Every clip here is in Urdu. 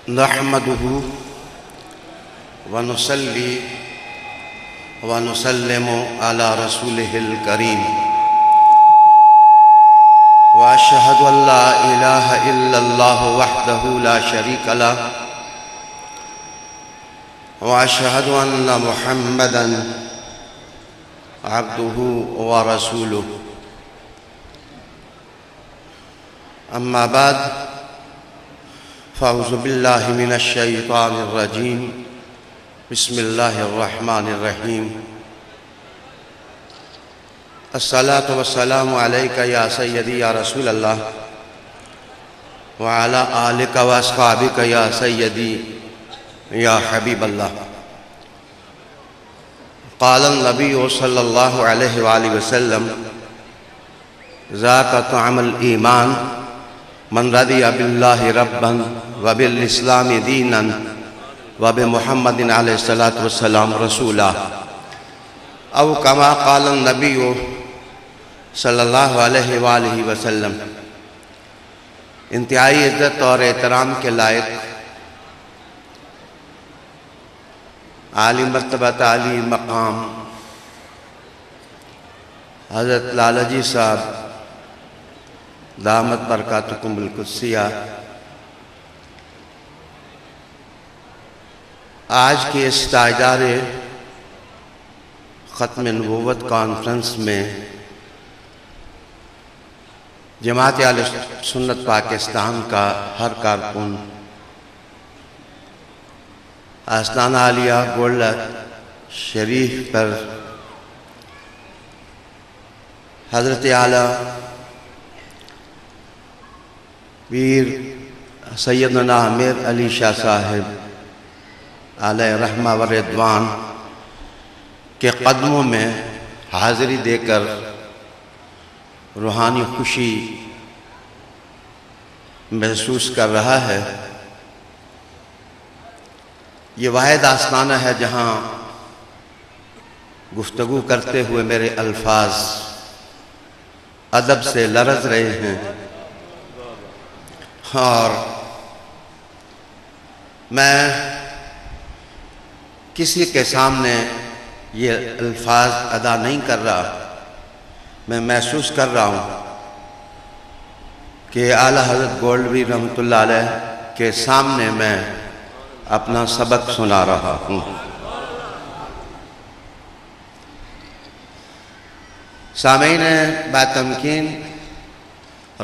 نحمده ونصلي ونسلم على رسوله الكريم وأشهد أن لا إله إلا الله وحده لا شريك له وأشهد أن محمدًا عبده ورسوله أما بعد فأعوذ بالله من الشيطان الرجيم بسم الله الرحمن الرحيم الصلاة والسلام عليك يا سيدي يا رسول الله وعلى آلك وأصحابك يا سيدي يا حبيب الله قال النبي صلى الله عليه وآله وسلم ذاك طعم الإيمان من رضي بالله ربا وبالإسلام دينا وبمحمد عليه الصلاة والسلام رسولا أو كما قال النبي صلی اللہ علیہ وآلہ وسلم۔ انتہائی عزت اور احترام کے لائق عالی مرتبہ عالی مقام حضرت لالہ جی صاحب دامت برکاتکم القدسیہ، آج کے اس تاجدار ختم نبوت کانفرنس میں جماعت اہل سنت پاکستان کا ہر کارکن آستانہ عالیہ گولڈ شریف پر حضرت اعلیٰ پیر سیدنا امیر علی شاہ صاحب علیہ رحمہ و رضوان کے قدموں میں حاضری دے کر روحانی خوشی محسوس کر رہا ہے۔ یہ واحد آستانہ ہے جہاں گفتگو کرتے ہوئے میرے الفاظ ادب سے لرز رہے ہیں، اور میں کسی کے سامنے یہ الفاظ ادا نہیں کر رہا، میں محسوس کر رہا ہوں کہ اعلیٰ حضرت گولڈوی رحمۃ اللہ علیہ کے سامنے میں اپنا سبق سنا رہا ہوں۔ سامعین باتمکین،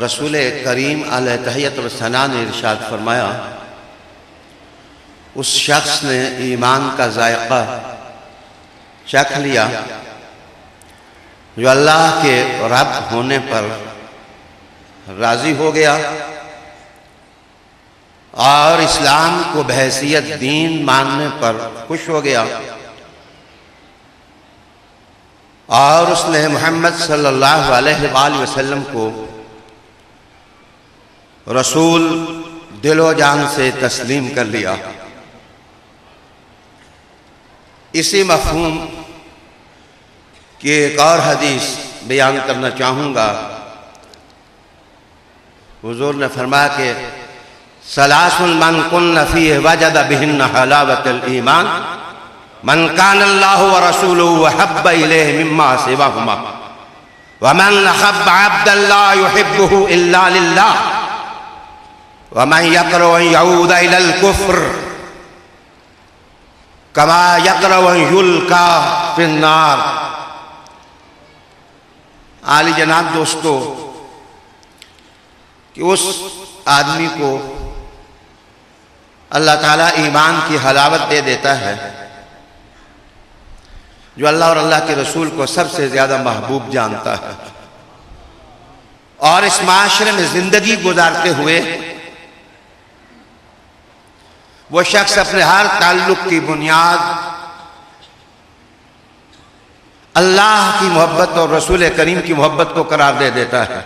رسول کریم علیہ تحیت و ثنا نے ارشاد فرمایا، اس شخص نے ایمان کا ذائقہ چکھ لیا جو اللہ کے رب ہونے پر راضی ہو گیا اور اسلام کو بحیثیت دین ماننے پر خوش ہو گیا، اور اس نے محمد صلی اللہ علیہ وآلہ وسلم کو رسول دل و جان سے تسلیم کر لیا۔ اسی مفہوم کی ایک اور حدیث بیان کرنا چاہوں گا۔ حضور نے فرمایا کہ ثلاث من کن فیہ وجد بہن حلاوۃ الایمان من کان اللہ ورسولہ احب الیہ مما سواہما ومن احب عبدا لا یحبہ الا للہ ومن یکرہ ان یعود الی الکفر کما یکرہ ان یلقا فی النار۔ عالی جناب دوستو، کہ اس آدمی کو اللہ تعالیٰ ایمان کی حلاوت دے دیتا ہے جو اللہ اور اللہ کے رسول کو سب سے زیادہ محبوب جانتا ہے، اور اس معاشرے میں زندگی گزارتے ہوئے وہ شخص اپنے ہر تعلق کی بنیاد اللہ کی محبت اور رسول کریم کی محبت کو قرار دے دیتا ہے،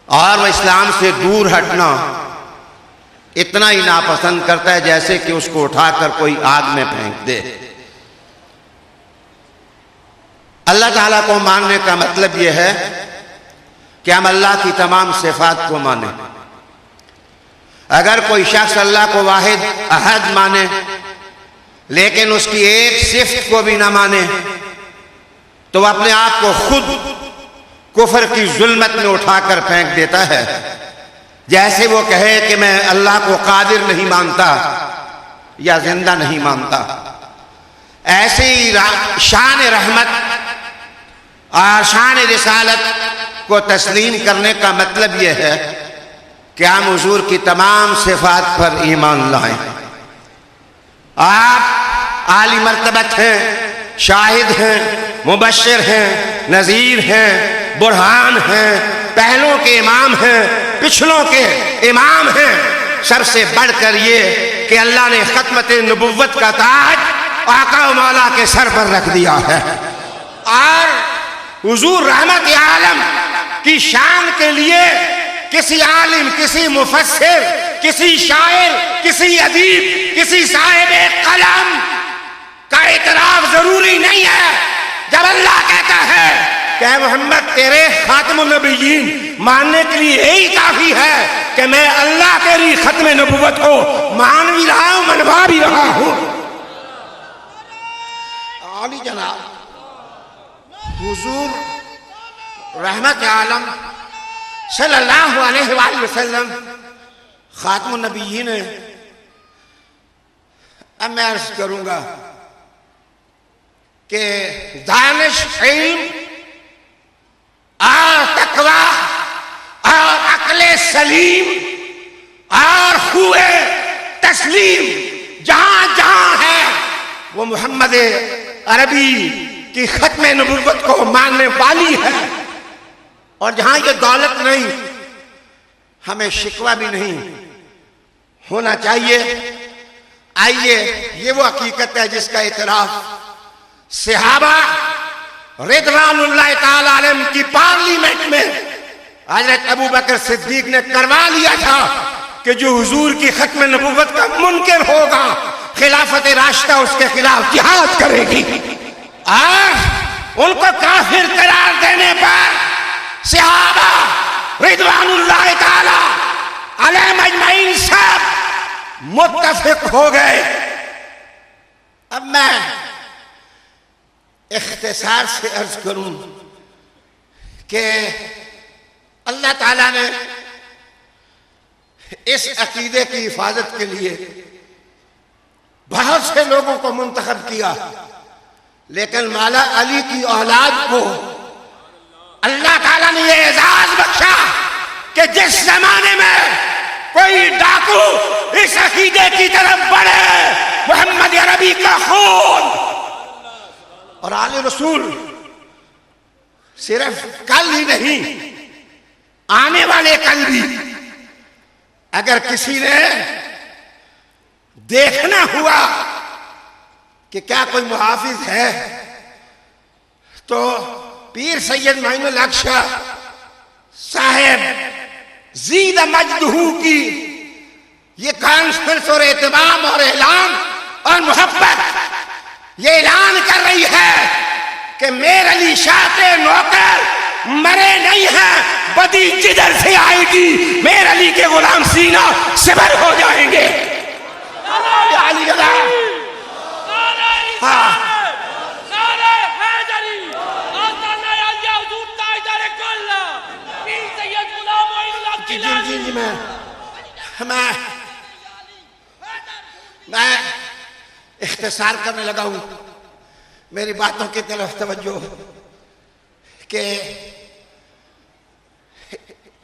اور وہ اسلام سے دور ہٹنا اتنا ہی ناپسند کرتا ہے جیسے کہ اس کو اٹھا کر کوئی آگ میں پھینک دے۔ اللہ تعالیٰ کو ماننے کا مطلب یہ ہے کہ ہم اللہ کی تمام صفات کو مانیں، اگر کوئی شخص اللہ کو واحد احد مانے لیکن اس کی ایک صفت کو بھی نہ مانے تو وہ اپنے آپ کو خود کفر کی ظلمت میں اٹھا کر پھینک دیتا ہے، جیسے وہ کہے کہ میں اللہ کو قادر نہیں مانتا یا زندہ نہیں مانتا۔ ایسے ہی شان رحمت اور شان رسالت کو تسلیم کرنے کا مطلب یہ ہے کہ ہم حضور کی تمام صفات پر ایمان لائیں۔ آپ عالی مرتبت ہیں، شاہد ہیں، مبشر ہیں، نذیر ہیں، برہان ہیں، پہلوں کے امام ہیں، پچھلوں کے امام ہیں۔ سب سے بڑھ کر یہ کہ اللہ نے ختمت نبوت کا تاج آقا و مولا کے سر پر رکھ دیا ہے، اور حضور رحمت عالم کی شان کے لیے کسی عالم، کسی مفسر، کسی شاعر، کسی ادیب، کسی صاحب قلم کا اعتراف ضروری نہیں ہے۔ جب اللہ کہتا ہے کہ اے محمد تیرے خاتم النبیین ماننے کے لیے یہی کافی ہے کہ میں اللہ تیری ختم نبوت کو مان بھی رہا ہوں، منوا بھی رہا ہوں۔ عالی جناب حضور رحمت عالم صلی اللہ علیہ وآلہ وسلم خاتم النبیین ہیں۔ اب میں عرض کروں گا کہ دانش، علم اور تقوی اور عقل سلیم اور خوئے تسلیم جہاں جہاں ہے وہ محمد عربی کی ختم نبوت کو ماننے والی ہے، اور جہاں یہ دولت نہیں، ہمیں شکوہ بھی نہیں ہونا چاہیے۔ آئیے، یہ وہ حقیقت ہے جس کا اعتراف صحابہ رضوان اللہ تعالی علیہم کی پارلیمنٹ میں حضرت ابو بکر صدیق نے کروا لیا تھا کہ جو حضور کی ختم نبوت کا منکر ہوگا خلافت راشدہ اس کے خلاف جہاد کرے گی، اور ان کو کافر قرار دینے پر صحابہ رضوان اللہ تعالی علیہم اجمعین سب متفق ہو گئے۔ اب میں اختصار سے عرض کروں کہ اللہ تعالیٰ نے اس عقیدے کی حفاظت کے لیے بہت سے لوگوں کو منتخب کیا، لیکن مولا علی کی اولاد کو اللہ تعالیٰ نے یہ اعزاز بخشا کہ جس زمانے میں کوئی ڈاکو اس عقیدے کی طرف بڑھے، محمد عربی کا خون اور آل رسول صرف کل ہی نہیں، آنے والے کل بھی اگر کسی نے دیکھنا ہوا کہ کیا کوئی محافظ ہے تو پیر سید معین الحق شاہ صاحب زید مجدہ کی یہ کانفرنس اور اہتمام اور اعلان اور محبت یہ اعلان کر رہی ہے کہ میر علی شاہ کے نوکر مرے نہیں ہیں، بدی جدھر سے آئے گی میر علی کے غلام سینہ سبر ہو جائیں گے۔ علی میں اختصار کرنے لگا ہوں، میری باتوں کی طرف توجہ کہ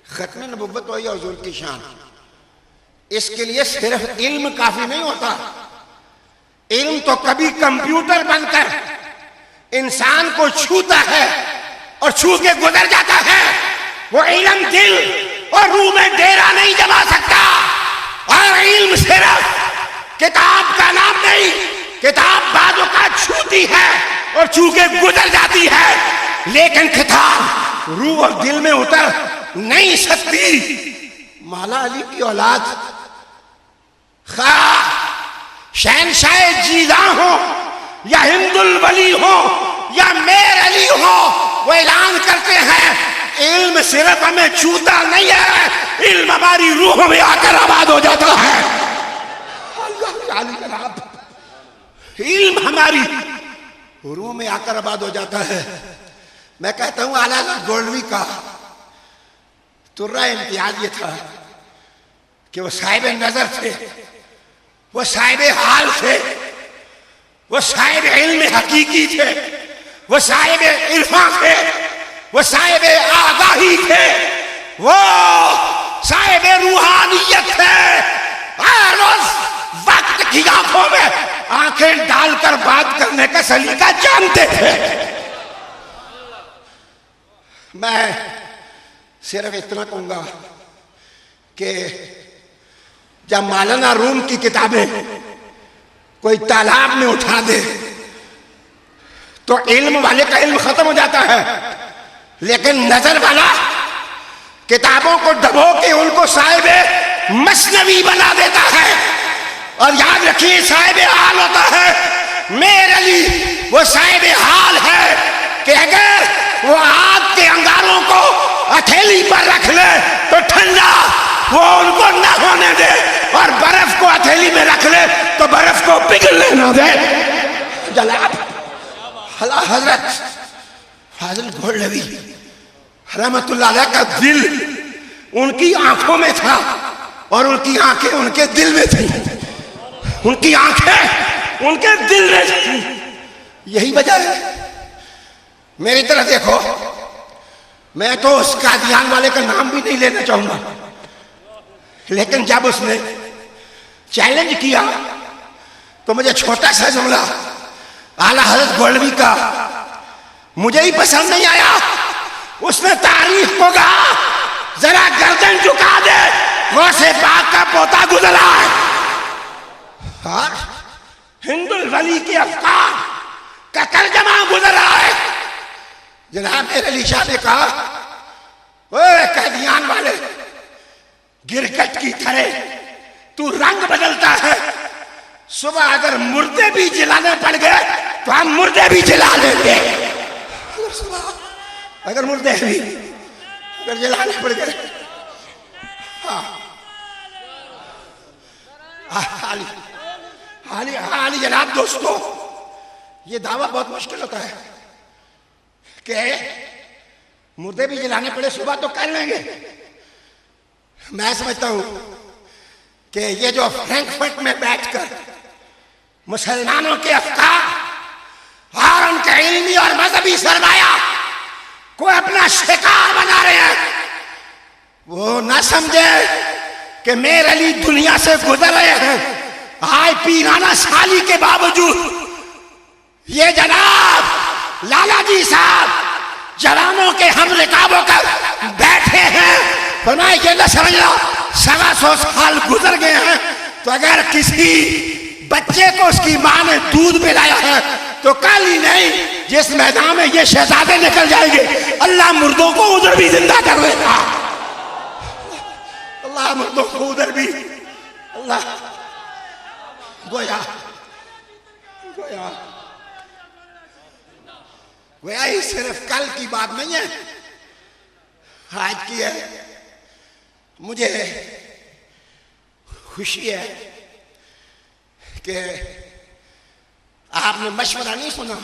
ختم نبوت ہوئی حضور کی شان، اس کے لیے صرف علم کافی نہیں ہوتا۔ علم تو کبھی کمپیوٹر بن کر انسان کو چھوتا ہے اور چھو کے گزر جاتا ہے، وہ علم دل اور روح میں ڈیرا نہیں جما سکتا۔ اور علم صرف کتاب کا نام نہیں، کتاب بعض اوقات چھوتی ہے اور چھو کے گزر جاتی ہے، لیکن کتاب روح اور دل میں اتر نہیں سکتی۔ مولا علی کی اولاد خواہ شہنشاہ جیزاں ہو یا ہند الولی ہو یا میر علی ہو، وہ اعلان کرتے ہیں علم صرف ہمیں چھوتا نہیں ہے، علم ہماری روح میں آ کر آباد ہو جاتا ہے. جناب علم ہماری روح میں آ کر آباد ہو جاتا ہے. میں کہتا ہوں اعلیٰ حضرت گولڈوی کا ترہ امتیاز یہ تھا کہ وہ صاحب نظر تھے، وہ صاحب حال تھے، وہ صاحب علم حقیقی تھے، وہ صاحب عرفان تھے، وہ صاحب آگاہی تھے، وہ صاحب روحانیت تھے. ہر روز وقت کی آنکھوں میں آنکھیں ڈال کر بات کرنے کا سلیقہ جانتے تھے. میں صرف اتنا کہوں گا کہ جب مولانا روم کی کتابیں کوئی تالاب میں اٹھا دے تو علم والے کا علم ختم ہو جاتا ہے، لیکن نظر والا کتابوں کو ڈبو کے ان کو صاحب مثنوی بنا دیتا ہے. اور یاد رکھیے صاحب حال ہوتا ہے. میرے لیے وہ صاحب حال ہے کہ اگر وہ آگ کے انگاروں کو ہتھیلی پر رکھ لے تو ٹھنڈا وہ ان کو نہ ہونے دے، اور برف کو ہتھیلی میں رکھ لے تو برف کو پگھلنے نہ دے. جناب حضرت فاضل گولڈوی رحمت اللہ علیہ کا دل ان کی آنکھوں میں تھا اور ان کی آنکھیں ان کے دل میں تھی. ان کی آنکھیں ان کے دل میں تھی. یہی وجہ ہے. میری طرف دیکھو، میں تو اس قادیان والے کا نام بھی نہیں لینا چاہوں گا، لیکن جب اس نے چیلنج کیا تو مجھے چھوٹا سا جملہ اعلیٰ حضرت گولڈوی کا مجھے ہی پسند نہیں آیا. اس نے تعریف کو کہا ذرا گردن جھکا دے، غوث پاک کا پوتا گزرا ہے. اور ہند الولی کے افکار کا ترجمہ گزرا ہے. جناب میرے علی شاہ نے کہا اوے قادیان والے، گرکٹ کی طرح تو رنگ بدلتا ہے. صبح اگر مردے بھی جلانے پڑ گئے تو ہم مردے بھی جلا لیں گے. اگر مردے بھی اگر جلانے پڑ گئے. حالی جناب دوستو، یہ دعویٰ بہت مشکل ہوتا ہے کہ مردے بھی جلانے پڑے صبح تو کر لیں گے. میں سمجھتا ہوں کہ یہ جو فرینکفرٹ میں بیٹھ کر مسلمانوں کے افکار اور ان کا علمی اور مذہبی سرمایہ کو اپنا شکار بنا رہے ہیں، وہ نہ سمجھے کہ میرے علی دنیا سے گزر رہے ہیں. آج پیرانہ سالی کے باوجود یہ جناب لالا جی صاحب جوانوں کے ہم رکاب ہو کر بیٹھے ہیں. فرمایا کہ نہ سمجھنا 125 سال گزر گئے ہیں، تو اگر کسی بچے کو اس کی ماں نے دودھ پلایا ہے تو کل ہی نہیں جس میدان میں یہ شہزادے نکل جائیں گے اللہ مردوں کو ادھر بھی زندہ کر دے گا. اللہ مردوں کو ادھر بھی اللہ گویا یہ صرف کل کی بات نہیں ہے، آج کی ہے. مجھے خوشی ہے کہ آپ نے مشورہ نہیں سنا،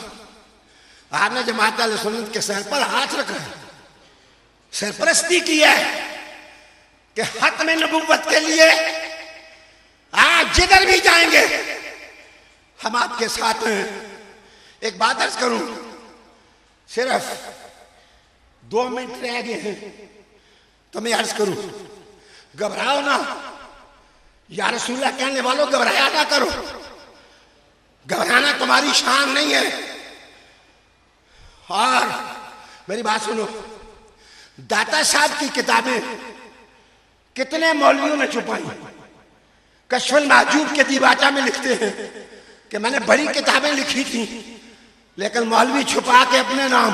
آپ نے جماعت اہل سنت کے سر پر ہاتھ رکھا ہے، سرپرستی کی ہے کہ ختم نبوت کے لیے آپ جدھر بھی جائیں گے ہم آپ کے ساتھ ہیں. ایک بات عرض کروں، صرف 2 منٹ رہ گئے ہیں تو میں عرض کروں، گھبراؤ نہ. یا رسول اللہ کہنے والوں گھبرایا نہ کرو، گھبرانا تمہاری شان نہیں ہے. اور میری بات سنو، داتا صاحب کی کتابیں کتنے مولویوں نے چھپائی. کشف المحجوب کے دیباچہ میں لکھتے ہیں کہ میں نے بڑی کتابیں لکھی تھیں لیکن مولوی چھپا کے اپنے نام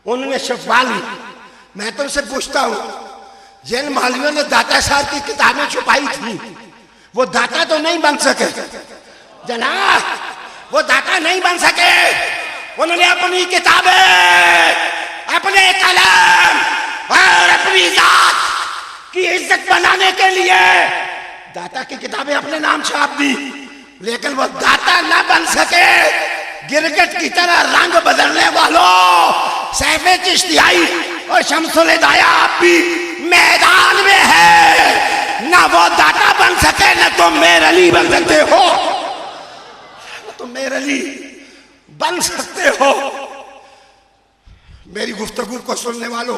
انہوں نے چھپا لی. میں تم سے پوچھتا ہوں، جن مولویوں نے داتا صاحب کی کتابیں چھپائی تھیں وہ داتا تو نہیں بن سکے جناب، وہ داتا نہیں بن سکے. انہوں نے اپنی کتابیں، اپنے قلم اور اپنی ذات کی عزت بنانے کے لیے داتا کی کتابیں اپنے نام چھاپ دی، لیکن وہ داتا نہ بن سکے۔ گرگٹ کی طرح رنگ بدلنے والوں، سیف چشتیائی اور شمس الہدایہ آپ بھی میدان میں ہے، نہ وہ داتا بن سکے نہ تم میر علی بن سکتے ہو، نہ تم میر علی بن سکتے ہو۔ میری گفتگو کو سننے والوں،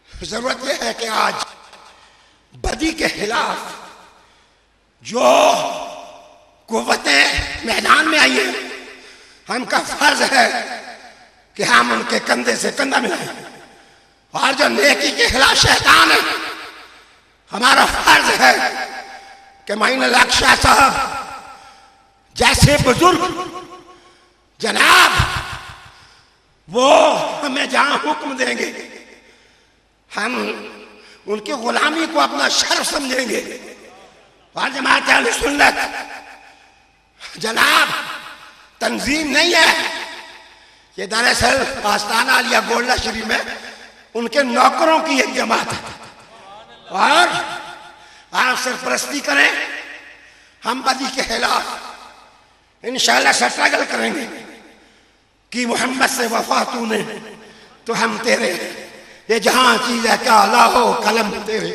ضرورت یہ ہے کہ آج بدی کے خلاف جو قوتیں میدان میں آئی ہیں، ہم کا فرض ہے کہ ہم ان کے کندھے سے کندھا ملائیں، اور جو نیکی کے خلاف شیطان ہے، ہمارا فرض ہے کہ معین الحق شاہ صاحب جیسے بزرگ جناب وہ ہمیں جہاں حکم دیں گے ہم ان کی غلامی کو اپنا شرف سمجھیں گے۔ اور جماعت اہل سنت جناب تنظیم نہیں ہے، یہ دراصل آستانہ عالیہ گولڈا شریف میں ان کے نوکروں کی ایک جماعت ہے، اور آپ سرپرستی کریں، ہم بدی کے خلاف انشاءاللہ سٹرگل کریں گے کہ محمد سے وفا تو نے تو ہم تیرے، یہ جہاں چیز ہے کیا لاہو قلم تیرے۔